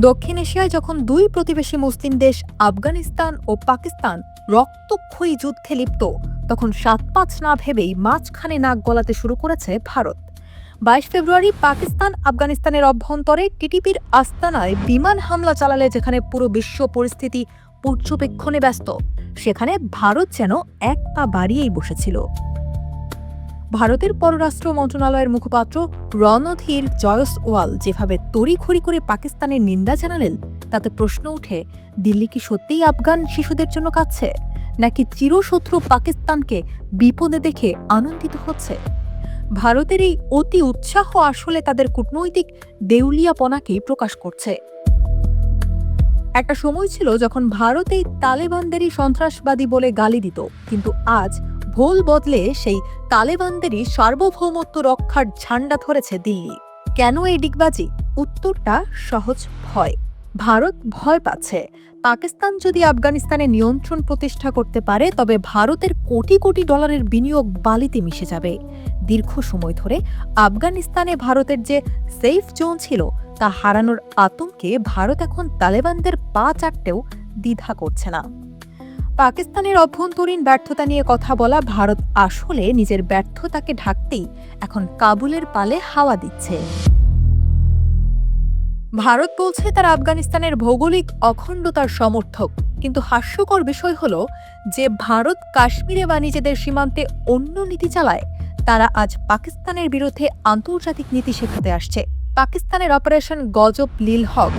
দক্ষিণ এশিয়ায় যখন দুই প্রতিবেশী মুসলিম দেশ আফগানিস্তান ও পাকিস্তান রক্তক্ষয়ী যুদ্ধে লিপ্ত, তখন ৭-৫ না ভেবেই মাঝখানে নাক গলাতে শুরু করেছে ভারত। ২২ ফেব্রুয়ারি পাকিস্তান আফগানিস্তানের অভ্যন্তরে টিটিপির আস্তানায় বিমান হামলা চালালে যেখানে পুরো বিশ্ব পরিস্থিতি পর্যবেক্ষণে ব্যস্ত, সেখানে ভারত যেন এক পা বাড়িয়েই বসেছিল। ভারতের পররাষ্ট্র মন্ত্রণালয়ের মুখপাত্র রণধীর জয়সওয়াল যেভাবে তড়িঘড়ি করে পাকিস্তানের নিন্দা জানালেন, তাতে প্রশ্ন উঠে, দিল্লি কি সত্যিই আফগান শিশুদের জন্য কাঁদছে, নাকি চিরশত্রু পাকিস্তানকে বিপদে দেখে আনন্দিত হচ্ছে? ভারতের এই অতি উৎসাহ আসলে তাদের কূটনৈতিক দেউলিয়াপনাকেই প্রকাশ করছে। একটা সময় ছিল যখন ভারত এই তালেবানদেরই সন্ত্রাসবাদী বলে গালি দিত, কিন্তু আজ ভোল বদলে সেই তালেবানদেরই সার্বভৌমত্ব রক্ষার ঝান্ডা ধরেছে দিল্লি। কেন এই ডিগবাজি? উত্তরটা সহজ, ভয়। ভারত ভয় পাচ্ছে পাকিস্তান যদি আফগানিস্তানে নিয়ন্ত্রণ প্রতিষ্ঠা করতে পারে, তবে ভারতের কোটি কোটি ডলারের বিনিয়োগ বালিতে মিশে যাবে। দীর্ঘ সময় ধরে আফগানিস্তানে ভারতের যে সেফ জোন ছিল তা হারানোর আতঙ্কে ভারত এখন তালেবানদের পা চাটতেও দ্বিধা করছে না। পাকিস্তানের অভ্যন্তরীণ ব্যর্থতা নিয়ে কথা বলা ভারত আসলে নিজের ব্যর্থতাকে ঢাকতেই এখন কাবুলের পালে হাওয়া দিচ্ছে। ভারত বলছে তার আফগানিস্তানের ভৌগোলিক অখণ্ডতার সমর্থক, কিন্তু হাস্যকর বিষয় হলো যে ভারত কাশ্মীরে বা নিজেদের সীমান্তে অন্য নীতি চালায়, তারা আজ পাকিস্তানের বিরুদ্ধে আন্তর্জাতিক নীতি শেখাতে আসছে। পাকিস্তানের অপারেশন গজব লিল হক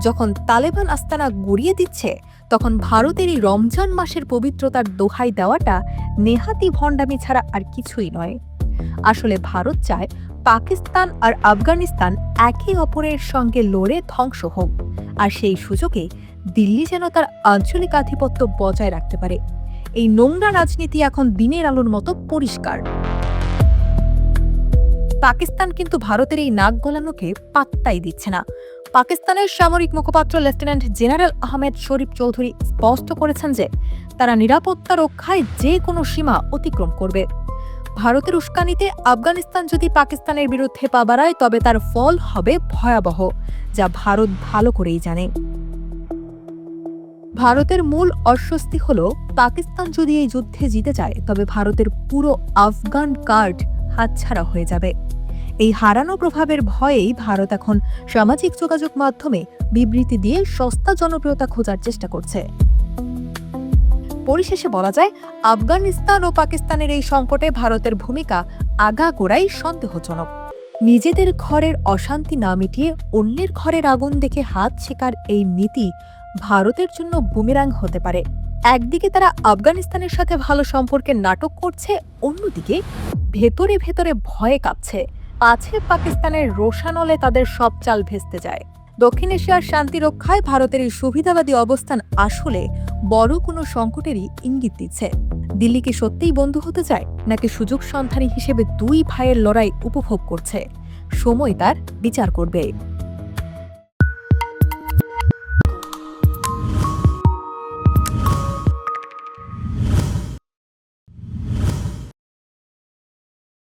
যখন তালেবান আস্তানা গুড়িয়ে দিচ্ছে, তখন ভারতের এই রমজান মাসের পবিত্রতার দোহাই দেওয়াটা নেহাতি ভণ্ডামি ছাড়া আর কিছুই নয়। আসলে ভারত চায় পাকিস্তান আর আফগানিস্তান একে অপরের সঙ্গে লড়ে ধ্বংস হোক, আর সেই সুযোগে দিল্লি যেন তার আঞ্চলিক আধিপত্য বজায় রাখতে পারে। এই নোংরা রাজনীতি এখন দিনের আলোর মতো পরিষ্কার। পাকিস্তান কিন্তু ভারতের এই নাক গলানোকে পাত্তাই দিচ্ছে না। পাকিস্তানের সামরিক মুখপাত্র লেফটেন্যান্ট জেনারেল আহমেদ শরীফ চৌধুরী স্পষ্ট করেছেন যে তারা নিরাপত্তা রক্ষায় যে কোনো সীমা অতিক্রম করবে। ভারতের উস্কানিতে আফগানিস্তান যদি পাকিস্তানের বিরুদ্ধে পা বাড়ায়, তবে তার ফল হবে ভয়াবহ, যা ভারত ভালো করেই জানে। ভারতের মূল অস্বস্তি হল, পাকিস্তান যদি এই যুদ্ধে জিতে যায়, তবে ভারতের পুরো আফগান কার্ড হাতছাড়া হয়ে যাবে। এই হারানো প্রভাবের ভয়েই ভারত এখন সামাজিক যোগাযোগ মাধ্যমে বিবৃতি দিয়ে সস্তা জনপ্রিয়তা খোঁজার চেষ্টা করছে। পরিশেষে বলা যায়, আফগানিস্তান ও পাকিস্তানের এই সংকটে ভারতের ভূমিকা আগাগোড়াই সন্দেহজনক। নিজেদের ঘরের অশান্তি না মিটিয়ে অন্যের ঘরের আগুন দেখে হাত ছেকার এই নীতি ভারতের জন্য বুমেরাং হতে পারে। একদিকে তারা আফগানিস্তানের সাথে ভালো সম্পর্কের নাটক করছে, অন্যদিকে ভেতরে ভেতরে ভয়ে কাঁপছে, পাছে পাকিস্তানের রোষানলে তাদের সব চাল ভেস্তে যায়। দক্ষিণ এশিয়ার শান্তি রক্ষায় ভারতের এই সুবিধাবাদী অবস্থান আসলে বড় কোনো সংকটেরই ইঙ্গিত দিচ্ছে। দিল্লি কি সত্যিই বন্ধু হতে চায়, নাকি সুযোগ সন্ধানী হিসেবে দুই ভাইয়ের লড়াই উপভোগ করছে? সময় তার বিচার করবে।